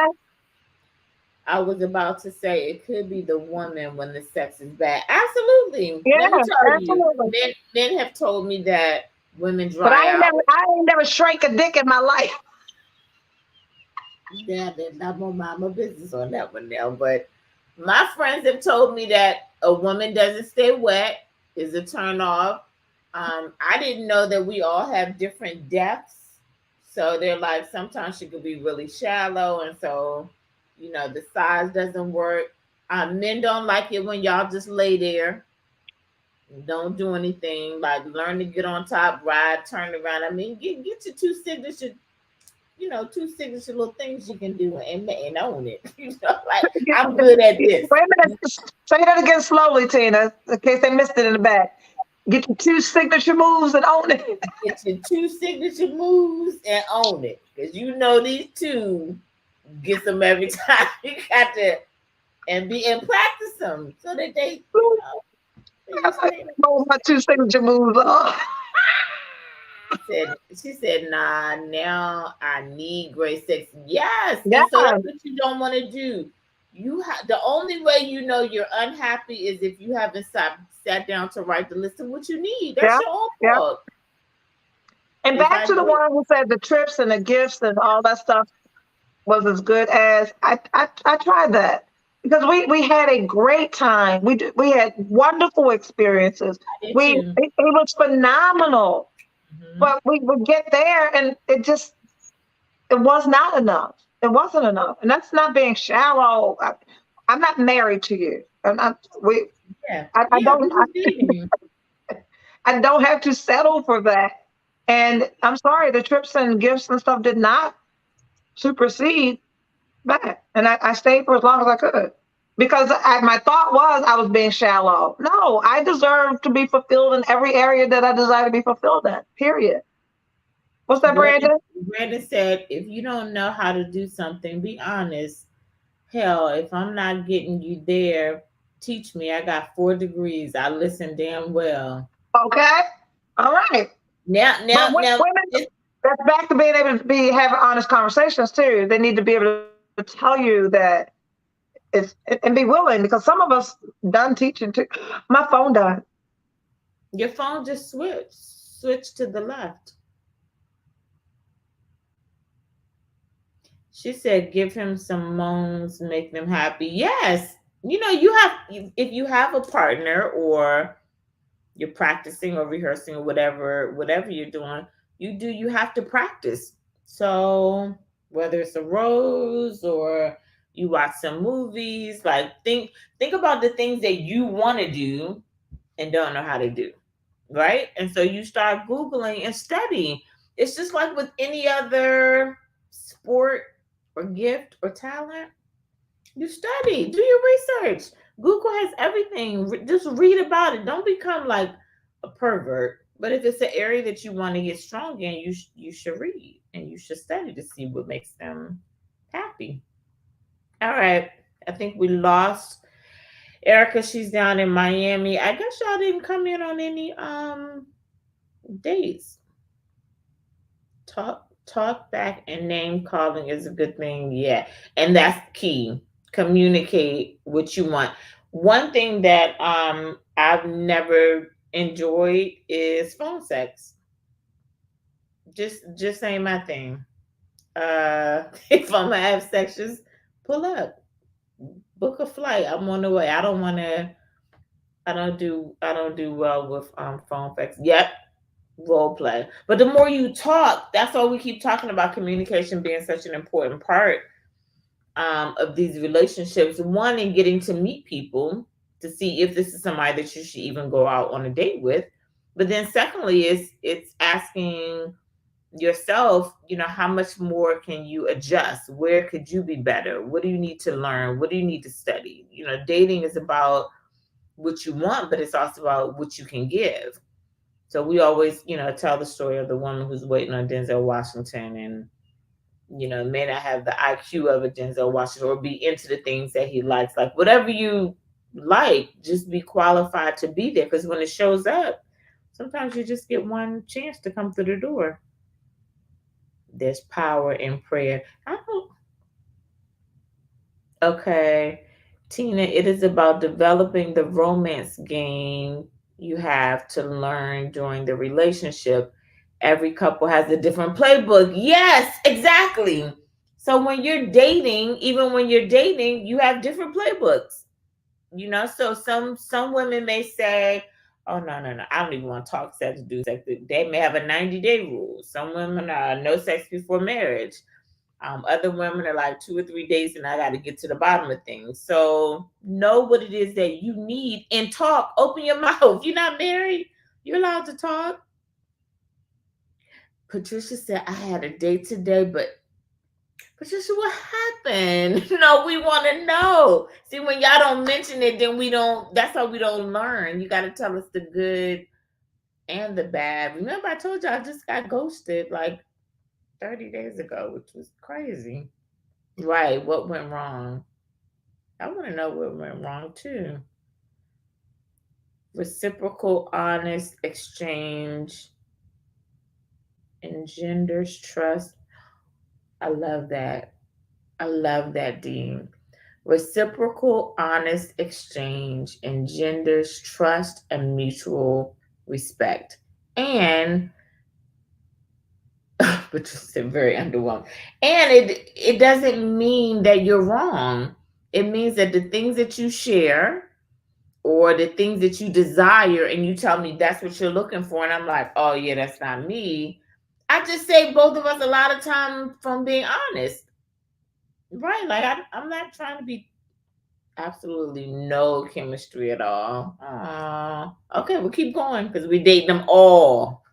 I was about to say it could be the woman when the sex is bad. Absolutely.
Yeah, absolutely.
Men have told me that women dry
but
out.
I ain't never shrank a dick in my life.
Yeah, there's not more mama business on that one now. But my friends have told me that a woman doesn't stay wet is a turn off. I didn't know that we all have different depths. So they're like, sometimes she could be really shallow. And so, the size doesn't work. Men don't like it when y'all just lay there. Don't do anything. Like, learn to get on top, ride, turn around. I mean, get your two signature little things you can do and own it. Like, I'm good at this.
Wait a minute. Say that again slowly, Tina, in case they missed it in the back. Get your 2 signature moves and own it.
Get your 2 signature moves and own it. Because you know these 2 get them every time. You got to and practice them so that they
Know my 2 signature moves are.
She said, nah, now I need great sex. Yes.
Yeah.
And so that's what you don't want to do. The only way you know you're unhappy is if you haven't sat down to write the list of what you need. That's your own fault.
And back to the one who said the trips and the gifts and all that stuff was as good as I tried that because we had a great time. We had wonderful experiences. It was phenomenal. Mm-hmm. But we would get there and it was not enough. It wasn't enough. And that's not being shallow. I'm not married to you. I don't have to settle for that. And I'm sorry, the trips and gifts and stuff did not supersede that. And I stayed for as long as I could. Because my thought was I was being shallow. No, I deserve to be fulfilled in every area that I desire to be fulfilled in, period. What's that, Brandon?
Brandon said, if you don't know how to do something, be honest. Hell, if I'm not getting you there, teach me. I got 4 degrees. I listen damn well.
Okay. All right.
Now,
women, that's back to being able to having honest conversations too. They need to be able to tell you that and be willing, because some of us done teaching too. My phone died.
Your phone just switched to the left. She said, give him some moans, make them happy. Yes. If you have a partner or you're practicing or rehearsing or whatever you're doing, you have to practice. So whether it's a rose or you watch some movies, like think about the things that you want to do and don't know how to do, right? And so you start Googling and studying. It's just like with any other sport or gift or talent. You study, do your research. Google has everything. Just read about it. Don't become like a pervert. But if it's an area that you want to get strong in, you should read and you should study to see what makes them happy. All right. I think we lost Erica. She's down in Miami. I guess y'all didn't come in on any dates. Talk back and name calling is a good thing. Yeah. And that's key. Communicate what you want. One thing that I've never enjoyed is phone sex. Just ain't my thing. If I'm gonna have sex, just pull up, book a flight. I'm on the way. I don't do well with phone sex. Yep, role play. But the more you talk, that's why we keep talking about communication being such an important part of these relationships. One, in getting to meet people to see if this is somebody that you should even go out on a date with. But then secondly, it's asking yourself, how much more can you adjust? Where could you be better? What do you need to learn? What do you need to study? Dating is about what you want, but it's also about what you can give. So we always, tell the story of the woman who's waiting on Denzel Washington and, may not have the IQ of a Denzel Washington or be into the things that he likes. Like whatever you like, just be qualified to be there. Because when it shows up, sometimes you just get one chance to come through the door. There's power in prayer. Okay. Tina, it is about developing the romance game you have to learn during the relationship. Every couple has a different playbook. Yes, exactly. So when you're dating, you have different playbooks. So some women may say, oh, no, I don't even want to talk sex, do sex. They may have a 90-day rule. Some women are no sex before marriage. Other women are like 2 or 3 days and I got to get to the bottom of things. So know what it is that you need and talk. Open your mouth. You're not married. You're allowed to talk. Patricia said, I had a date today, but Patricia, what happened? No, we want to know. See, when y'all don't mention it, then that's how we don't learn. You got to tell us the good and the bad. Remember, I told you I just got ghosted like 30 days ago, which was crazy. Right. What went wrong? I want to know what went wrong too. Reciprocal, honest exchange engenders trust. I love that. I love that, Dean. Reciprocal, honest exchange engenders trust and mutual respect. And, which is very underwhelming. And it doesn't mean that you're wrong. It means that the things that you share or the things that you desire and you tell me that's what you're looking for, and I'm like, oh yeah, that's not me. I just save both of us a lot of time from being honest. Right? Like I'm not trying to be absolutely no chemistry at all. Okay, we'll keep going because we date them all.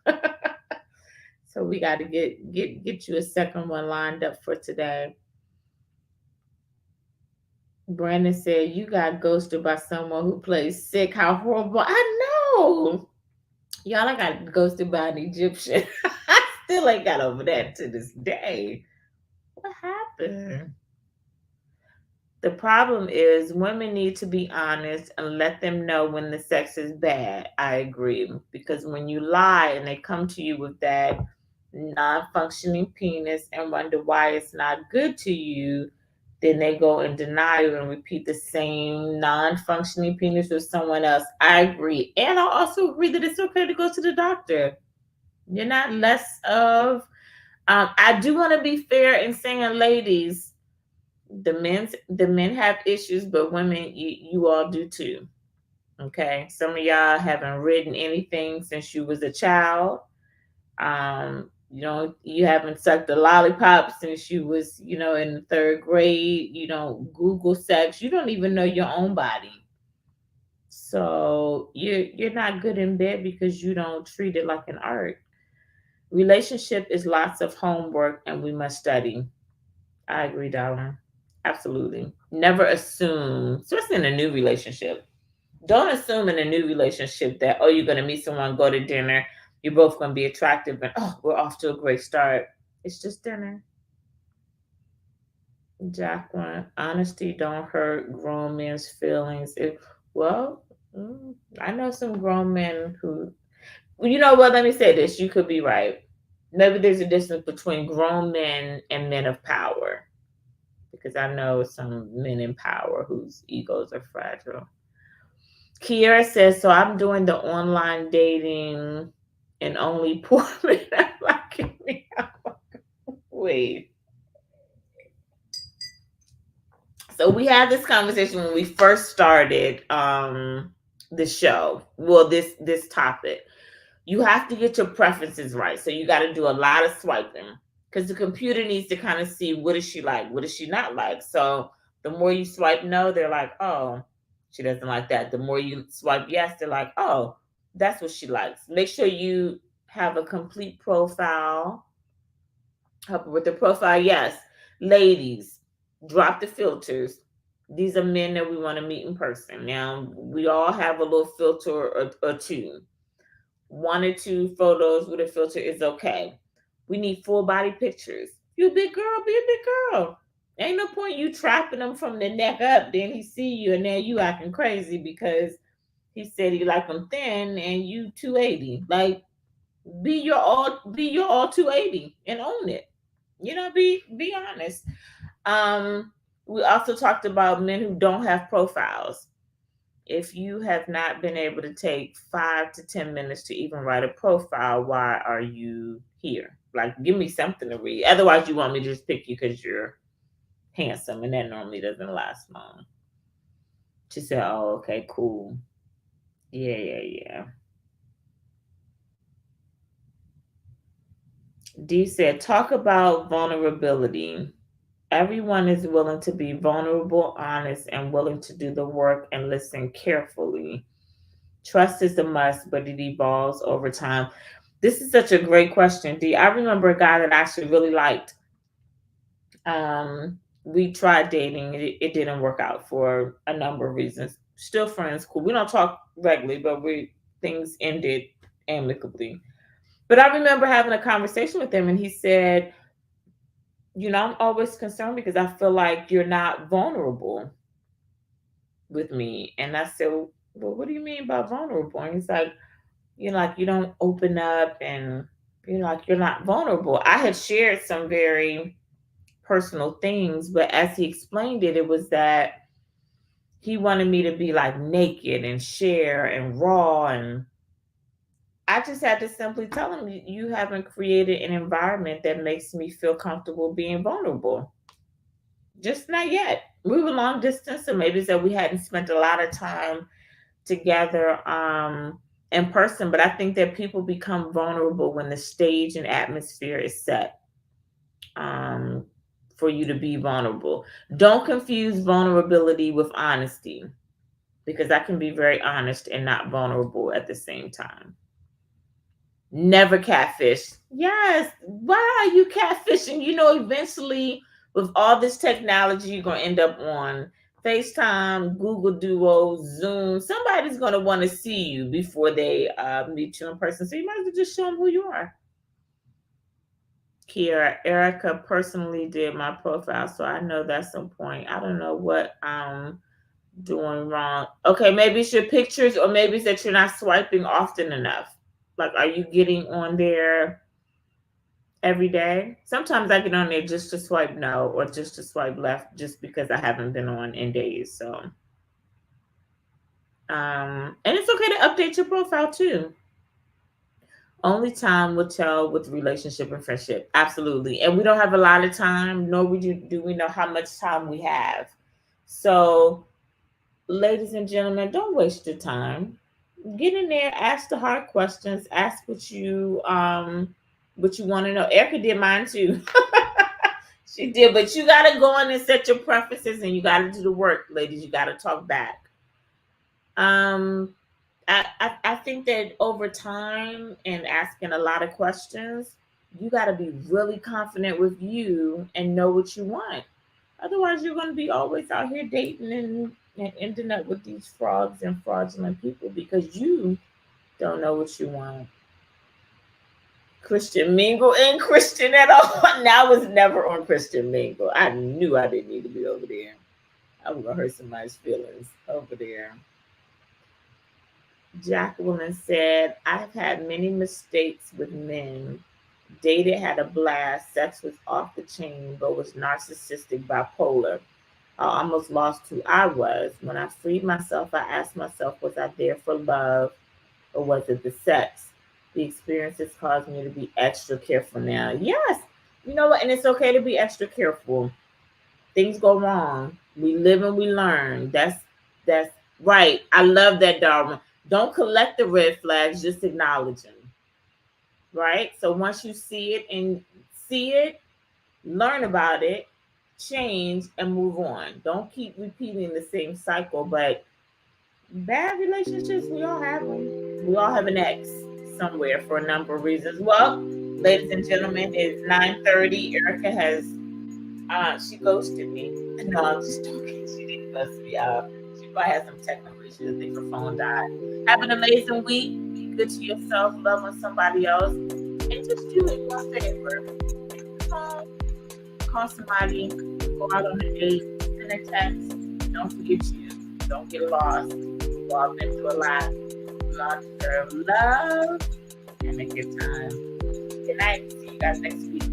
So we got to get you a second one lined up for today. Brandon said you got ghosted by someone who plays sick. How horrible! I know, y'all. I got ghosted by an Egyptian. I still ain't got over that to this day. What happened? The problem is women need to be honest and let them know when the sex is bad. I agree. Because when you lie and they come to you with that non functioning penis and wonder why it's not good to you, then they go in denial and repeat the same non functioning penis with someone else. I agree. And I also agree that it's okay to go to the doctor. You're not less of. I do want to be fair in saying, ladies, the men have issues, but women, you all do too. Okay, some of y'all haven't written anything since you was a child. You haven't sucked a lollipop since you was, in the third grade. You don't Google sex. You don't even know your own body. So you're not good in bed because you don't treat it like an art. Relationship is lots of homework, and we must study. I agree, darling. Absolutely. Never assume, especially in a new relationship. Don't assume in a new relationship that, oh, you're going to meet someone, go to dinner, you're both going to be attractive, and oh, we're off to a great start. It's just dinner. Jacqueline, honesty don't hurt grown men's feelings. Well, I know some grown men who, you know what, let me say this. You could be right. Maybe there's a difference between grown men and men of power, because I know some men in power whose egos are fragile. Kiera says, so I'm doing the online dating and only poor men are liking me. Wait. So we had this conversation when we first started the show. Well, this topic. You have to get your preferences right. So you got to do a lot of swiping because the computer needs to kind of see what is she like, what is she not like. So the more you swipe no, they're like, oh, she doesn't like that. The more you swipe yes, they're like, oh, that's what she likes. Make sure you have a complete profile. Help her with the profile. Yes, ladies, drop the filters. These are men that we want to meet in person. Now we all have a little filter or two. One or two photos with a filter is okay. We need full body pictures. You a big girl, be a big girl. Ain't no point you trapping them from the neck up. Then he see you and now you acting crazy because he said he like them thin and you 280. Like be your all 280 and own it. Be honest. We also talked about men who don't have profiles. If you have not been able to take 5 to 10 minutes to even write a profile, why are you here? Like, give me something to read. Otherwise, you want me to just pick you because you're handsome, and that normally doesn't last long. She said, oh, okay, cool. Yeah. D said, talk about vulnerability. Everyone is willing to be vulnerable, honest, and willing to do the work and listen carefully. Trust is a must, but it evolves over time. This is such a great question, D. I remember a guy that I actually really liked. We tried dating. It didn't work out for a number of reasons. Still friends, cool. We don't talk regularly, but things ended amicably. But I remember having a conversation with him, and he said, I'm always concerned because I feel like you're not vulnerable with me. And I said, well, what do you mean by vulnerable? And he's like, you don't open up, and you're not vulnerable. I had shared some very personal things, but as he explained it, it was that he wanted me to be like naked and share and raw. And I just had to simply tell him, you haven't created an environment that makes me feel comfortable being vulnerable. Just not yet. We were long distance, so maybe it's that we hadn't spent a lot of time together in person. But I think that people become vulnerable when the stage and atmosphere is set for you to be vulnerable. Don't confuse vulnerability with honesty, because I can be very honest and not vulnerable at the same time. Never catfish. Yes. Why are you catfishing? Eventually with all this technology, you're going to end up on FaceTime, Google Duo, Zoom. Somebody's going to want to see you before they meet you in person. So you might as well just show them who you are. Kiera, Erica personally did my profile, so I know that's some point. I don't know what I'm doing wrong. Okay, maybe it's your pictures, or maybe it's that you're not swiping often enough. Like, are you getting on there every day? Sometimes I get on there just to swipe no, or just to swipe left, just because I haven't been on in days. So, and it's okay to update your profile too. Only time will tell with relationship and friendship. Absolutely. And we don't have a lot of time, nor do we know how much time we have. So, ladies and gentlemen, don't waste your time. Get in there, ask the hard questions, ask what you want to know. Erica did mine too. She did, but you gotta go in and set your preferences, and you gotta do the work, ladies. You gotta talk back. I think that over time and asking a lot of questions, you got to be really confident with you and know what you want. Otherwise, you're going to be always out here dating and ending up with these frauds and fraudulent people because you don't know what you want. Christian Mingle ain't Christian at all. Now I was never on Christian Mingle. I knew I didn't need to be over there. I was going to hurt somebody's feelings over there. Jacqueline said, I've had many mistakes with men. Dated, had a blast. Sex was off the chain, but was narcissistic, bipolar. I almost lost who I was. When I freed myself, I asked myself, was I there for love, or was it the sex? The experiences caused me to be extra careful now. Yes. You know what? And it's okay to be extra careful. Things go wrong. We live and we learn. That's right. I love that, Darwin. Don't collect the red flags, just acknowledge them. Right? So once you see it, learn about it, change, and move on. Don't keep repeating the same cycle. But bad relationships, we all have them. We all have an ex somewhere for a number of reasons. Well, ladies and gentlemen, it's 9:30. Erica has she ghosted me. No, I'm just joking. She didn't ghost me. She probably had some technical issues. I think her phone died. Have an amazing week. Be good to yourself. Love on somebody else. And just do it one favor. Call somebody. Go out on a date. Send a text. Don't forget you. Don't get lost. We've all been through a lot. We all deserve love and a good time. Good night. See you guys next week.